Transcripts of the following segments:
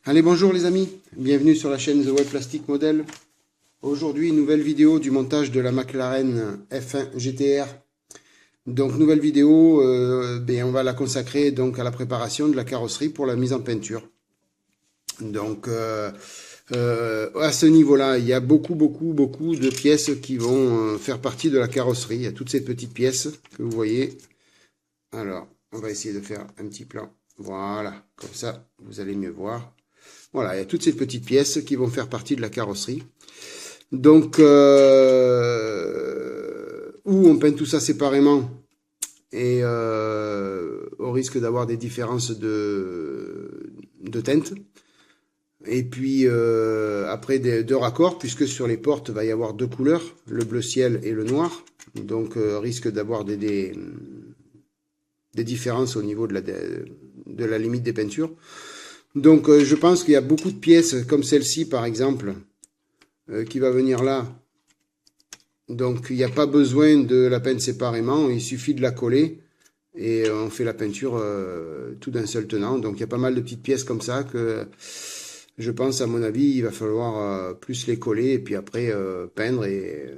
Allez, bonjour les amis, bienvenue sur la chaîne The Web Plastic Model. Aujourd'hui, nouvelle vidéo du montage de la McLaren F1 GTR. Donc, nouvelle vidéo, on va la consacrer donc à la préparation de la carrosserie pour la mise en peinture. Donc, à ce niveau-là, il y a beaucoup de pièces qui vont faire partie de la carrosserie. Il y a toutes ces petites pièces que vous voyez. Alors, on va essayer de faire un petit plan. Voilà, comme ça, vous allez mieux voir. Voilà, il y a toutes ces petites pièces qui vont faire partie de la carrosserie. Donc, où on peint tout ça séparément et au risque d'avoir des différences de teinte. Et puis, après deux raccords, puisque sur les portes, il va y avoir deux couleurs, le bleu ciel et le noir. Donc, risque d'avoir des différences au niveau de la limite des peintures. Donc, je pense qu'il y a beaucoup de pièces, comme celle-ci, par exemple, qui va venir là. Donc, il n'y a pas besoin de la peindre séparément. Il suffit de la coller et on fait la peinture tout d'un seul tenant. Donc, il y a pas mal de petites pièces comme ça que je pense, à mon avis, il va falloir plus les coller et puis après peindre et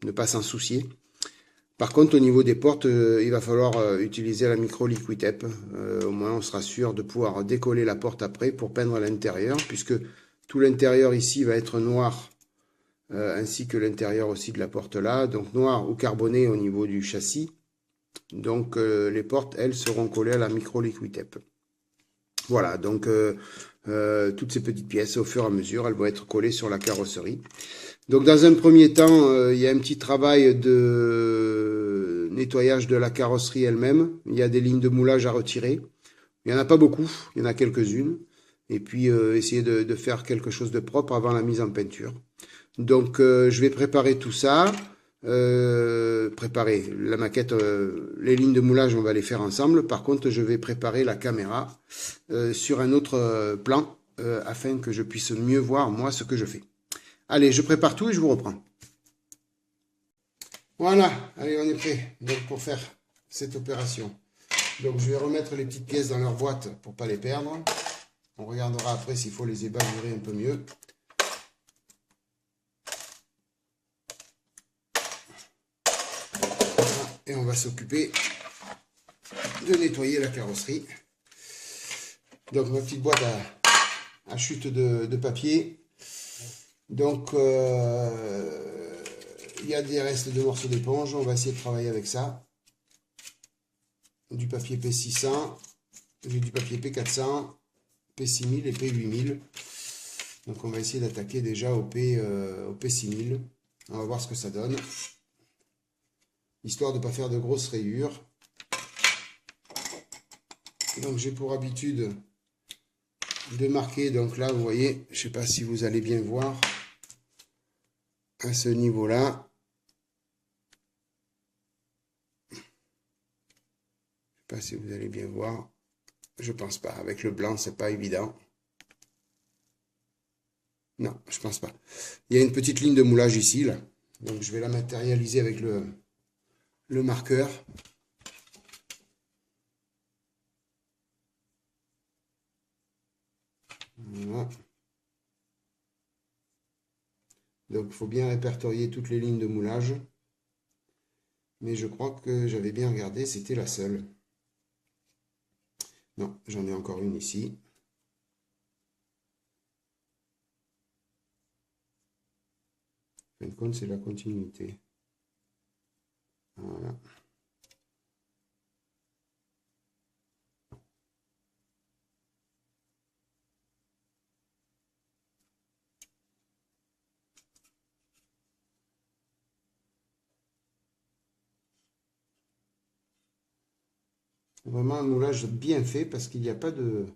ne pas s'en soucier. Par contre, au niveau des portes, il va falloir utiliser la micro liquid tape. Au moins, on sera sûr de pouvoir décoller la porte après pour peindre à l'intérieur, puisque tout l'intérieur ici va être noir, ainsi que l'intérieur aussi de la porte là. Donc noir ou carboné au niveau du châssis. Donc les portes, elles, seront collées à la micro liquid tape. Voilà, donc toutes ces petites pièces, au fur et à mesure, elles vont être collées sur la carrosserie. Donc dans un premier temps, il y a un petit travail de nettoyage de la carrosserie elle-même. Il y a des lignes de moulage à retirer. Il n'y en a pas beaucoup, il y en a quelques-unes. Et puis essayer de faire quelque chose de propre avant la mise en peinture. Donc je vais préparer tout ça. Préparer la maquette, les lignes de moulage, on va les faire ensemble. Par contre, je vais préparer la caméra sur un autre plan afin que je puisse mieux voir moi ce que je fais. Allez, je prépare tout et je vous reprends. Voilà, allez, on est prêt donc pour faire cette opération. Donc je vais remettre les petites pièces dans leur boîte pour ne pas les perdre. On regardera après s'il faut les ébalurer un peu mieux. Et on va s'occuper de nettoyer la carrosserie. Donc ma petite boîte à chute de papier. Donc il y a des restes de morceaux d'éponge. On va essayer de travailler avec ça. Du papier P600. J'ai du papier P400, P6000 et P8000. Donc on va essayer d'attaquer déjà au P6000. On va voir ce que ça donne. Histoire de ne pas faire de grosses rayures. Donc j'ai pour habitude de marquer, donc là vous voyez, je ne sais pas si vous allez bien voir, à ce niveau-là. Je ne sais pas si vous allez bien voir. Je pense pas. Avec le blanc, c'est pas évident. Non, je pense pas. Il y a une petite ligne de moulage ici, là. Donc je vais la matérialiser avec le marqueur. Voilà. Donc il faut bien répertorier toutes les lignes de moulage. Mais je crois que j'avais bien regardé, c'était la seule. Non, j'en ai encore une ici. En fin de compte, c'est la continuité. Voilà. Vraiment un moulage bien fait parce qu'il n'y a pas de...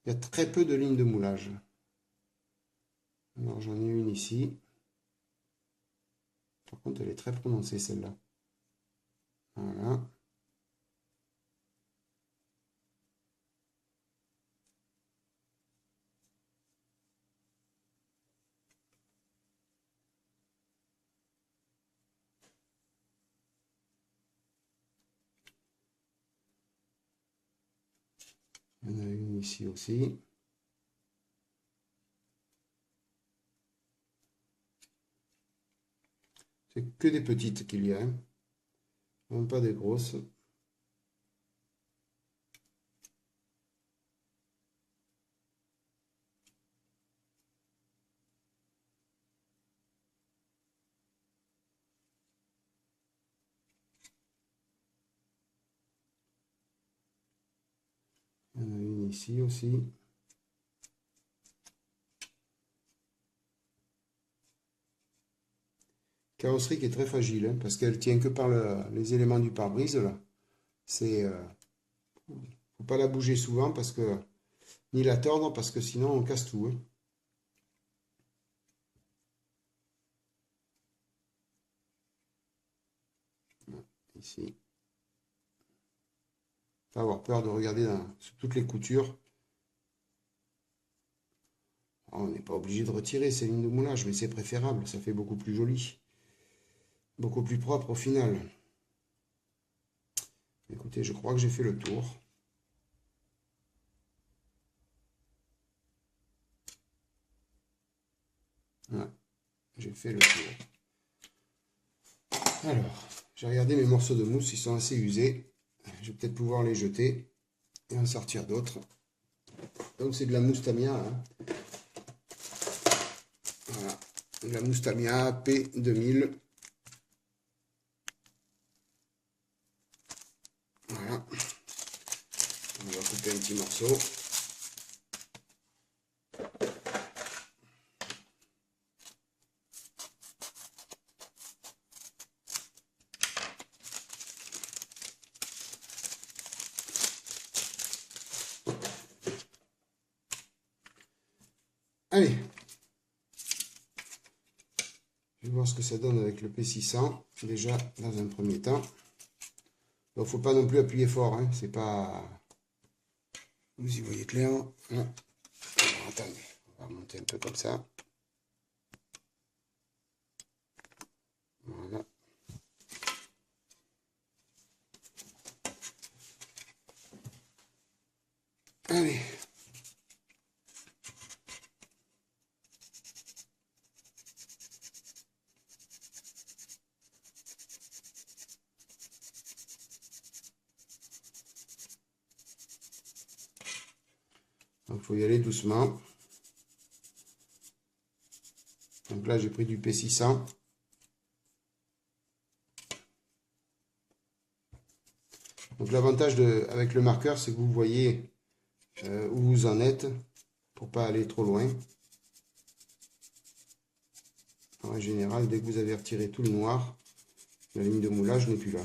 Il y a très peu de lignes de moulage. Alors j'en ai une ici. Par contre, elle est très prononcée celle-là. Voilà. Il y en a une ici aussi. C'est que des petites qu'il y a, hein. Même pas des grosses. Il y en a une ici aussi. Carrosserie qui est très fragile, hein, parce qu'elle tient que par les éléments du pare-brise là. C'est faut pas la bouger souvent parce que ni la tordre parce que sinon on casse tout, hein. Ici. Pas avoir peur de regarder sur toutes les coutures. On n'est pas obligé de retirer ces lignes de moulage, mais c'est préférable, ça fait beaucoup plus joli. Beaucoup plus propre au final. Écoutez, je crois que j'ai fait le tour. Ouais, j'ai fait le tour. Alors, j'ai regardé mes morceaux de mousse, ils sont assez usés. Je vais peut-être pouvoir les jeter et en sortir d'autres. Donc c'est de la mousse Tamiya, hein. Voilà, de la mousse Tamiya P2000. Voilà. On va couper un petit morceau. Allez, je vais voir ce que ça donne avec le P600, déjà dans un premier temps. Donc faut pas non plus appuyer fort, hein. C'est pas... Vous y voyez clair, hein. Alors, attendez, on va remonter un peu comme ça. Voilà. Allez. Donc il faut y aller doucement. Donc là j'ai pris du P600. Donc l'avantage avec le marqueur, c'est que vous voyez où vous en êtes pour pas aller trop loin. En général, dès que vous avez retiré tout le noir, la ligne de moulage n'est plus là.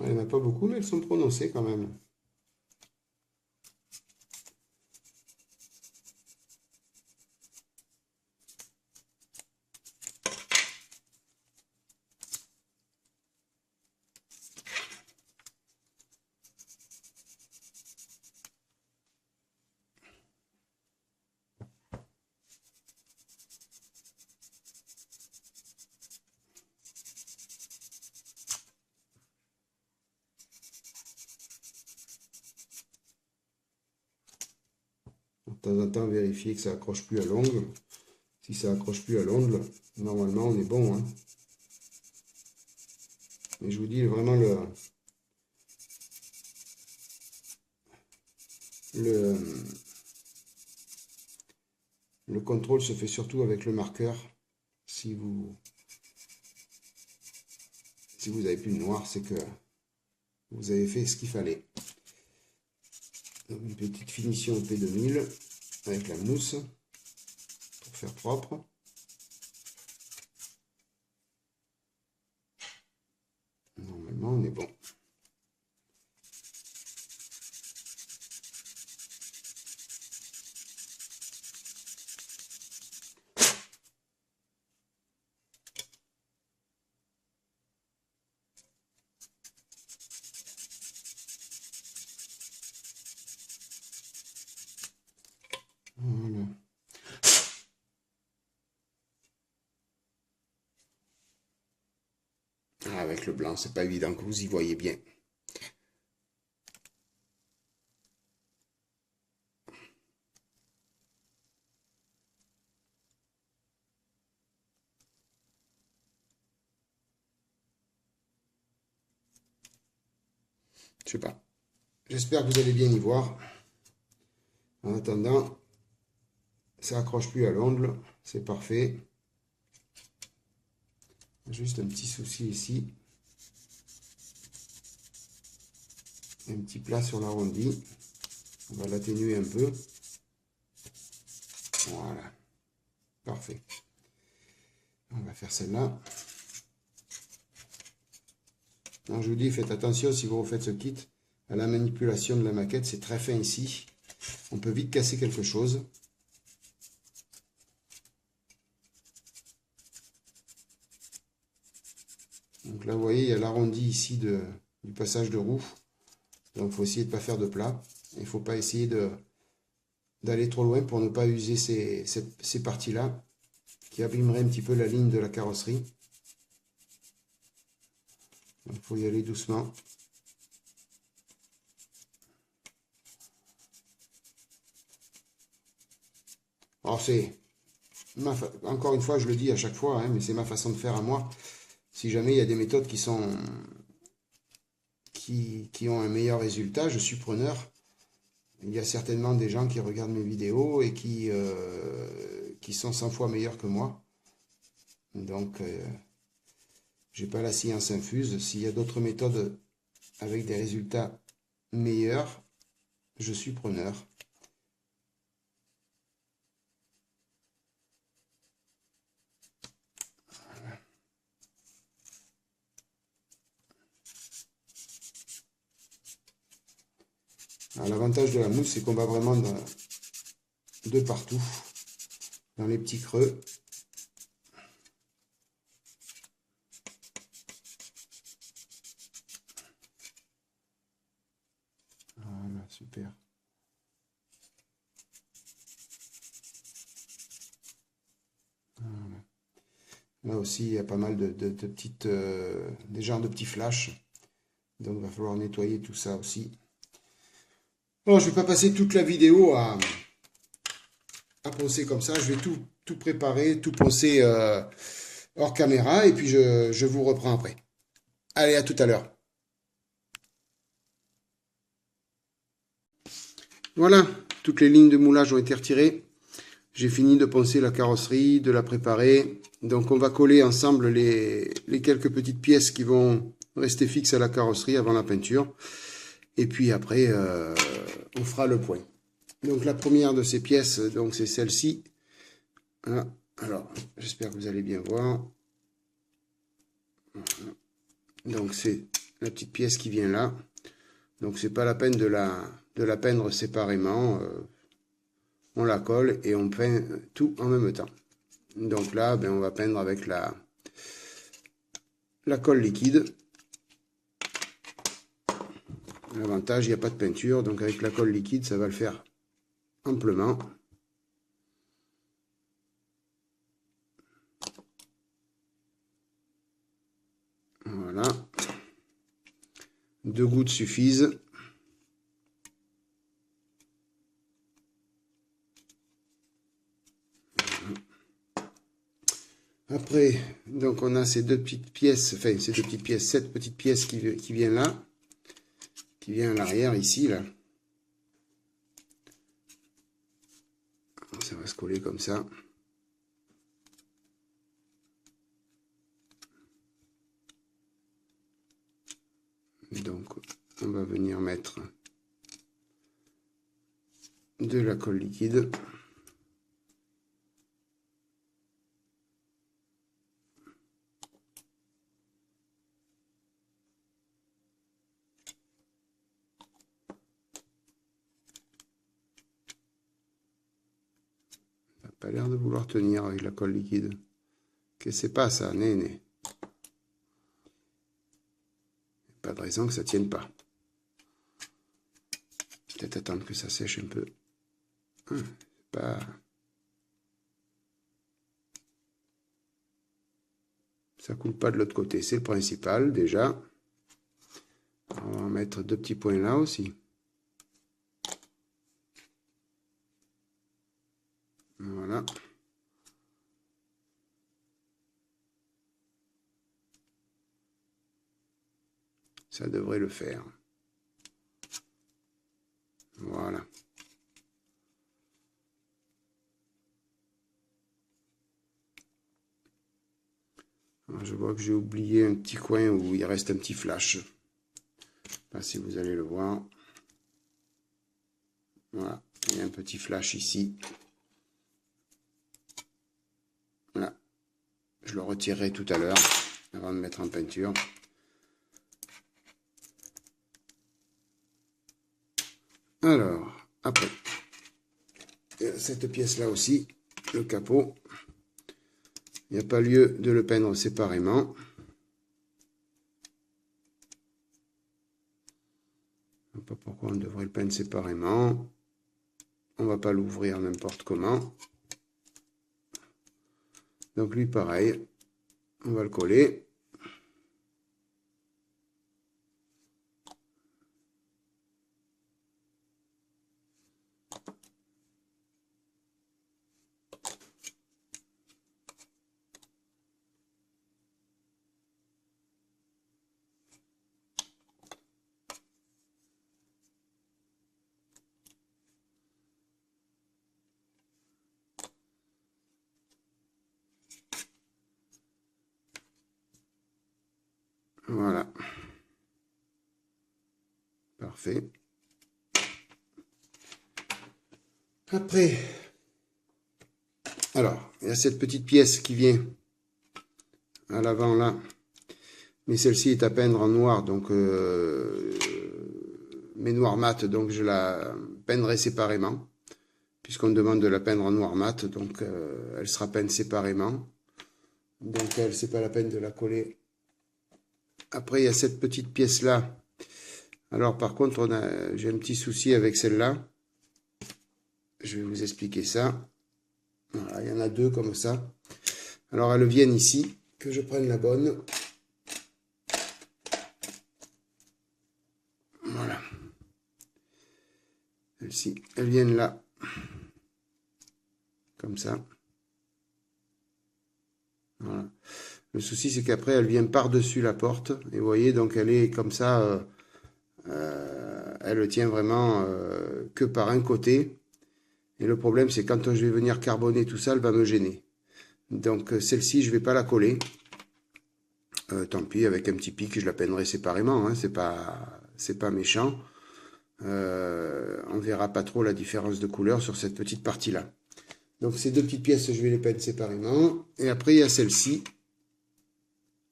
Il n'y en a pas beaucoup, mais elles sont prononcées quand même. De temps en temps, vérifier que ça accroche plus à l'ongle. Si ça accroche plus à l'ongle, normalement on est bon, hein. Mais je vous dis vraiment le contrôle se fait surtout avec le marqueur. Si vous Si vous n'avez plus de noir, c'est que vous avez fait ce qu'il fallait. Donc, une petite finition P2000 avec la mousse pour faire propre. Normalement, on est bon. Voilà. Ah, avec le blanc, c'est pas évident que vous y voyez bien. Je sais pas. J'espère que vous allez bien y voir. En attendant, ça accroche plus à l'ongle, c'est parfait. Juste un petit souci ici. Un petit plat sur l'arrondi. On va l'atténuer un peu. Voilà. Parfait. On va faire celle-là. Je vous dis, faites attention si vous refaites ce kit à la manipulation de la maquette. C'est très fin ici. On peut vite casser quelque chose. Donc là, vous voyez, il y a l'arrondi ici du passage de roue. Donc, il faut essayer de ne pas faire de plat. Il ne faut pas essayer d'aller trop loin pour ne pas user ces parties-là qui abîmeraient un petit peu la ligne de la carrosserie. Donc, il faut y aller doucement. Alors, encore une fois, je le dis à chaque fois, hein, mais c'est ma façon de faire à moi. Si jamais il y a des méthodes qui ont un meilleur résultat, je suis preneur. Il y a certainement des gens qui regardent mes vidéos et qui sont 100 fois meilleurs que moi. Donc, j'ai pas la science infuse. S'il y a d'autres méthodes avec des résultats meilleurs, je suis preneur. L'avantage de la mousse, c'est qu'on va vraiment de partout, dans les petits creux. Voilà, super. Voilà. Là aussi, il y a pas mal de petites, des genres de petits flashs. Donc, il va falloir nettoyer tout ça aussi. Bon, je ne vais pas passer toute la vidéo à poncer comme ça. Je vais tout préparer, tout poncer hors caméra. Et puis, je vous reprends après. Allez, à tout à l'heure. Voilà, toutes les lignes de moulage ont été retirées. J'ai fini de poncer la carrosserie, de la préparer. Donc, on va coller ensemble les quelques petites pièces qui vont rester fixes à la carrosserie avant la peinture. Et puis après, on fera le point. Donc la première de ces pièces, donc c'est celle-ci. Voilà. Alors, j'espère que vous allez bien voir. Voilà. Donc c'est la petite pièce qui vient là. Donc c'est pas la peine de la peindre séparément. On la colle et on peint tout en même temps. Donc là, ben, on va peindre avec la colle liquide. L'avantage, il n'y a pas de peinture, donc avec la colle liquide, ça va le faire amplement. Voilà. 2 gouttes suffisent. Après, donc on a ces deux petites pièces, enfin ces deux petites pièces, cette petite pièce qui vient là, qui vient à l'arrière ici, là. Ça va se coller comme ça. Donc, on va venir mettre de la colle liquide. Ça n'a pas l'air de vouloir tenir avec la colle liquide. Qu'est-ce que c'est pas ça, néné? Pas de raison que ça tienne pas. Peut-être attendre que ça sèche un peu. Pas... Ça coule pas de l'autre côté, c'est le principal déjà. On va en mettre 2 petits points là aussi. Voilà. Ça devrait le faire. Voilà. Alors, je vois que j'ai oublié un petit coin où il reste un petit flash. Je sais pas si vous allez le voir. Voilà, il y a un petit flash ici. Voilà. Je le retirerai tout à l'heure avant de mettre en peinture. Alors, après, cette pièce-là aussi, le capot. Il n'y a pas lieu de le peindre séparément. Je ne sais pas pourquoi on devrait le peindre séparément. On ne va pas l'ouvrir n'importe comment. Donc lui, pareil, on va le coller. Voilà. Parfait. Après, alors, il y a cette petite pièce qui vient à l'avant là. Mais celle-ci est à peindre en noir, donc mais noir mat, donc je la peindrai séparément. Puisqu'on demande de la peindre en noir mat, donc elle sera peinte séparément. Donc elle, c'est pas la peine de la coller. Après, il y a cette petite pièce-là. Alors par contre, j'ai un petit souci avec celle-là. Je vais vous expliquer ça. Voilà, il y en a 2 comme ça. Alors elles viennent ici, que je prenne la bonne. Voilà. Celles-ci, elles viennent là. Comme ça. Voilà. Le souci, c'est qu'après, elle vient par-dessus la porte. Et vous voyez, donc elle est comme ça. Elle tient vraiment que par un côté. Et le problème, c'est quand je vais venir carboner tout ça, elle va me gêner. Donc celle-ci, je ne vais pas la coller. Tant pis, avec un petit pic, je la peindrai séparément. Hein, c'est pas méchant. On verra pas trop la différence de couleur sur cette petite partie-là. Donc ces 2 petites pièces, je vais les peindre séparément. Et après, il y a celle-ci.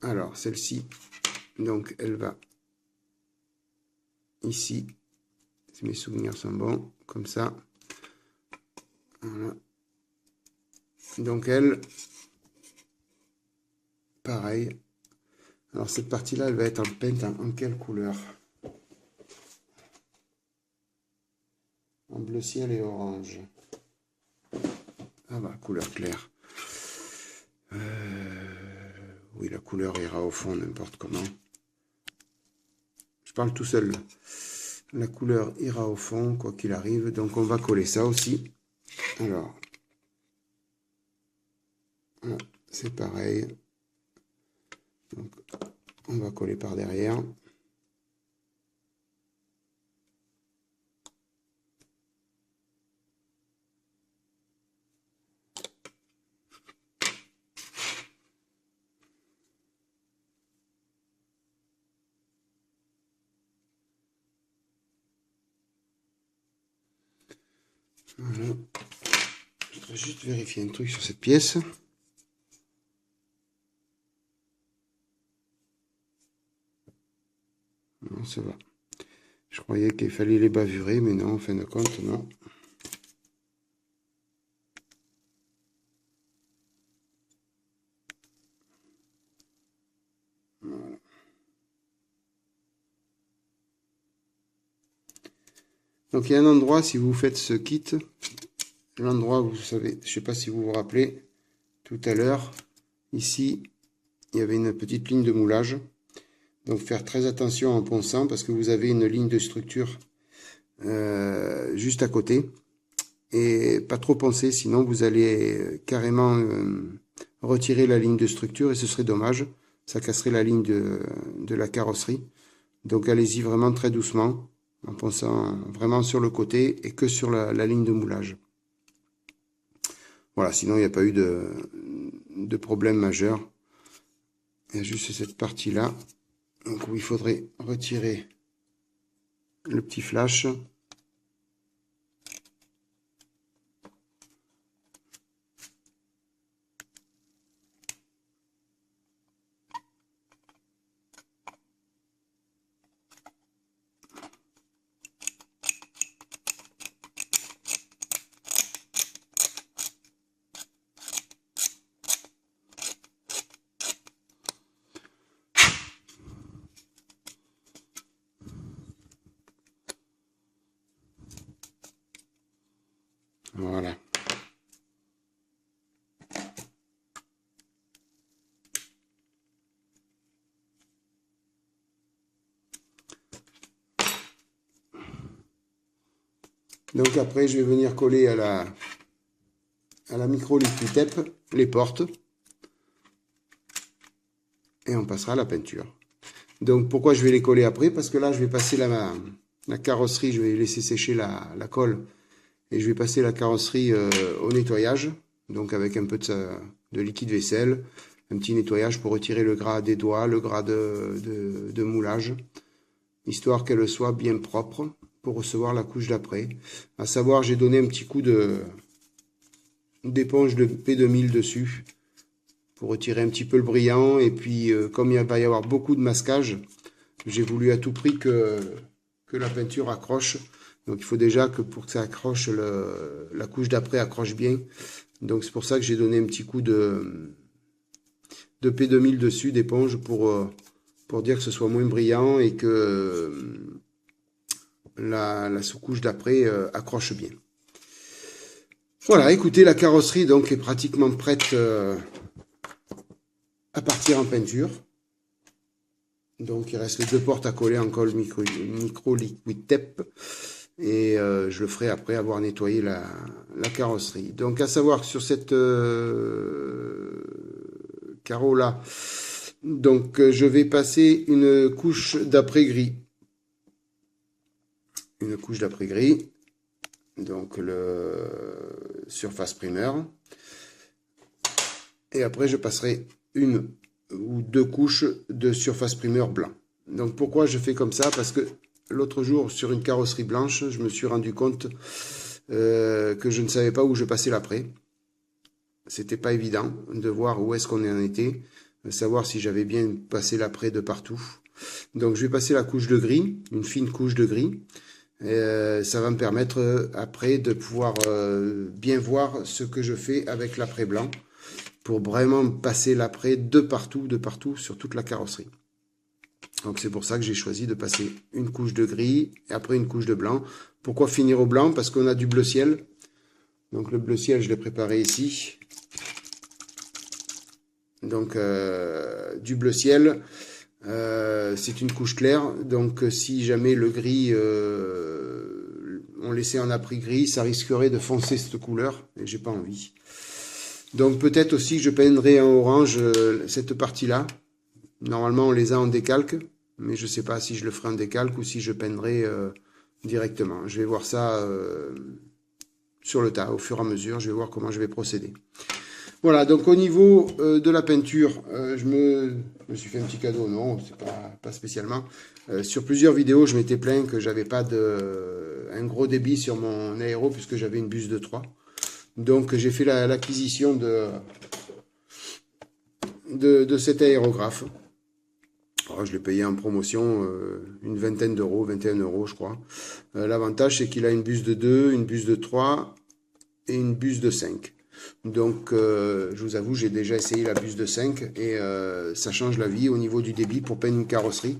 Alors, celle-ci, donc elle va ici. Si mes souvenirs sont bons, comme ça. Voilà. Donc elle, pareil. Alors cette partie-là, elle va être peinte en quelle couleur? En bleu ciel et orange. Ah bah, couleur claire. Oui, la couleur ira au fond n'importe comment. Je parle tout seul. La couleur ira au fond, quoi qu'il arrive. Donc on va coller ça aussi. Alors, c'est pareil. Donc, on va coller par derrière. Voilà. Je voudrais juste vérifier un truc sur cette pièce. Non, ça va. Je croyais qu'il fallait les bavurer, mais non, en fin de compte, non. Voilà. Donc il y a un endroit, si vous faites ce kit, l'endroit où vous savez, je sais pas si vous vous rappelez, tout à l'heure, ici, il y avait une petite ligne de moulage. Donc faire très attention en ponçant parce que vous avez une ligne de structure juste à côté. Et pas trop poncer, sinon vous allez carrément retirer la ligne de structure et ce serait dommage. Ça casserait la ligne de la carrosserie. Donc allez-y vraiment très doucement, en ponçant vraiment sur le côté et que sur la ligne de moulage. Voilà, sinon il n'y a pas eu de problème majeur. Il y a juste cette partie-là, donc où il faudrait retirer le petit flash. Voilà. Donc après, je vais venir coller à la micro liquid tape les portes. Et on passera à la peinture. Donc pourquoi je vais les coller après? Parce que là, je vais passer la carrosserie, je vais laisser sécher la colle. Et je vais passer la carrosserie au nettoyage. Donc avec un peu de liquide vaisselle. Un petit nettoyage pour retirer le gras des doigts, le gras de moulage. Histoire qu'elle soit bien propre pour recevoir la couche d'après. À savoir, j'ai donné un petit coup d'éponge de P2000 dessus pour retirer un petit peu le brillant. Et puis, comme il va y avoir beaucoup de masquage, j'ai voulu à tout prix que la peinture accroche. Donc, il faut déjà que pour que ça accroche, la couche d'après accroche bien. Donc, c'est pour ça que j'ai donné un petit coup de P2000 dessus, d'éponge, pour dire que ce soit moins brillant et que la sous-couche d'après accroche bien. Voilà, écoutez, la carrosserie donc est pratiquement prête à partir en peinture. Donc il reste les deux portes à coller en colle micro liquid tape. Et je le ferai après avoir nettoyé la carrosserie. Donc à savoir que sur cette carreau là, donc je vais passer une couche d'après gris. Une couche d'après gris. Donc le surface primer. Et après je passerai une ou deux couches de surface primer blanc. Donc pourquoi je fais comme ça? Parce que l'autre jour sur une carrosserie blanche, je me suis rendu compte que je ne savais pas où je passais l'après. C'était pas évident de voir où est-ce qu'on en était, de savoir si j'avais bien passé l'après de partout. Donc je vais passer la couche de gris, une fine couche de gris. Ça va me permettre après de pouvoir bien voir ce que je fais avec l'après blanc pour vraiment passer l'après de partout sur toute la carrosserie. Donc c'est pour ça que j'ai choisi de passer une couche de gris et après une couche de blanc. Pourquoi finir au blanc? Parce qu'on a du bleu ciel. Donc le bleu ciel, je l'ai préparé ici. Donc du bleu ciel, c'est une couche claire. Donc si jamais le gris, on laissait en après gris, ça risquerait de foncer cette couleur. Et j'ai pas envie. Donc peut-être aussi que je peindrai en orange cette partie-là. Normalement on les a en décalque, mais je ne sais pas si je le ferai en décalque ou si je peindrai directement. Je vais voir ça sur le tas, au fur et à mesure, je vais voir comment je vais procéder. Voilà, donc au niveau de la peinture, je me suis fait un petit cadeau, non, c'est pas spécialement. Sur plusieurs vidéos, je m'étais plaint que j'avais pas un gros débit sur mon aéro puisque j'avais une buse de 3. Donc j'ai fait l'acquisition de cet aérographe. Alors, je l'ai payé en promotion une vingtaine d'euros, 21 euros je crois. L'avantage c'est qu'il a une buse de 2, une buse de 3 et une buse de 5. Donc, je vous avoue, j'ai déjà essayé la buse de 5 et ça change la vie au niveau du débit pour peindre une carrosserie.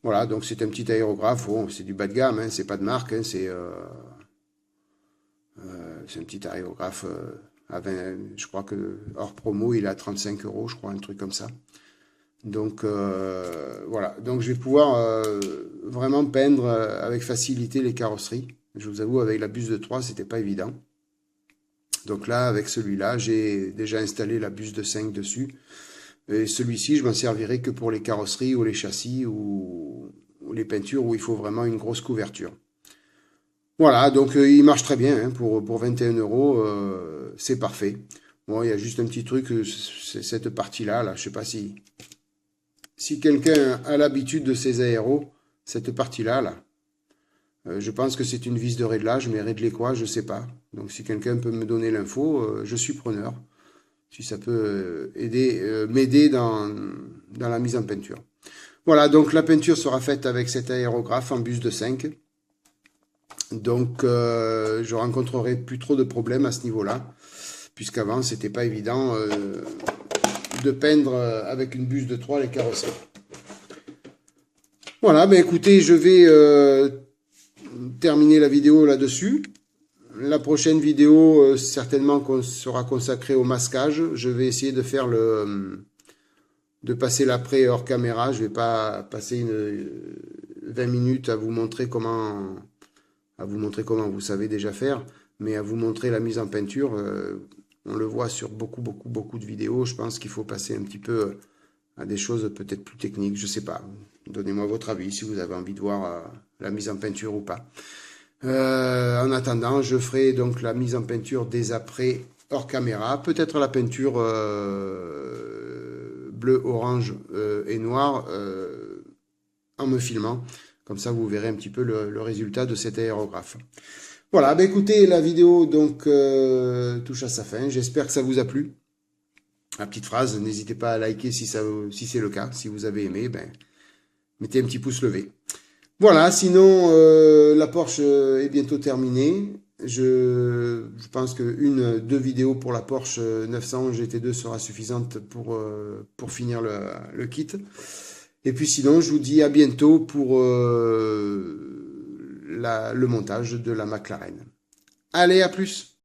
Voilà, donc c'est un petit aérographe. Bon, c'est du bas de gamme, hein, c'est pas de marque, hein, c'est un petit aérographe à 20, je crois que hors promo, il est à 35 euros, je crois, un truc comme ça. Donc, voilà, donc je vais pouvoir vraiment peindre avec facilité les carrosseries. Je vous avoue, avec la buse de 3, c'était pas évident. Donc là, avec celui-là, j'ai déjà installé la buse de 5 dessus. Et celui-ci, je m'en servirai que pour les carrosseries ou les châssis ou les peintures où il faut vraiment une grosse couverture. Voilà, donc il marche très bien hein, pour 21 euros, c'est parfait. Bon, il y a juste un petit truc, cette partie-là, là, je sais pas si quelqu'un a l'habitude de ces aéros, cette partie-là, là. Je pense que c'est une vis de réglage, mais régler quoi, je sais pas. Donc si quelqu'un peut me donner l'info, je suis preneur. Si ça peut m'aider dans la mise en peinture. Voilà, donc la peinture sera faite avec cet aérographe en buse de 5. Donc je rencontrerai plus trop de problèmes à ce niveau-là, puisqu'avant c'était pas évident de peindre avec une buse de 3 les carrosseries. Voilà, ben écoutez, je vais terminer la vidéo là-dessus. La prochaine vidéo, certainement, sera consacrée au masquage. Je vais essayer de faire de passer l'après hors caméra. Je vais pas passer 20 minutes à vous montrer comment, vous savez déjà faire, mais à vous montrer la mise en peinture. On le voit sur beaucoup de vidéos. Je pense qu'il faut passer un petit peu à des choses peut-être plus techniques. Je sais pas. Donnez-moi votre avis si vous avez envie de voir la mise en peinture ou pas. En attendant, je ferai donc la mise en peinture des après hors caméra. Peut-être la peinture bleu, orange et noir en me filmant. Comme ça, vous verrez un petit peu le résultat de cet aérographe. Voilà, bah écoutez, la vidéo donc touche à sa fin. J'espère que ça vous a plu. La petite phrase, n'hésitez pas à liker si c'est le cas. Si vous avez aimé, ben, mettez un petit pouce levé. Voilà, sinon la Porsche est bientôt terminée. Je pense que 2 vidéos pour la Porsche 900 GT2 sera suffisante pour finir le kit. Et puis sinon, je vous dis à bientôt pour le montage de la McLaren. Allez, à plus!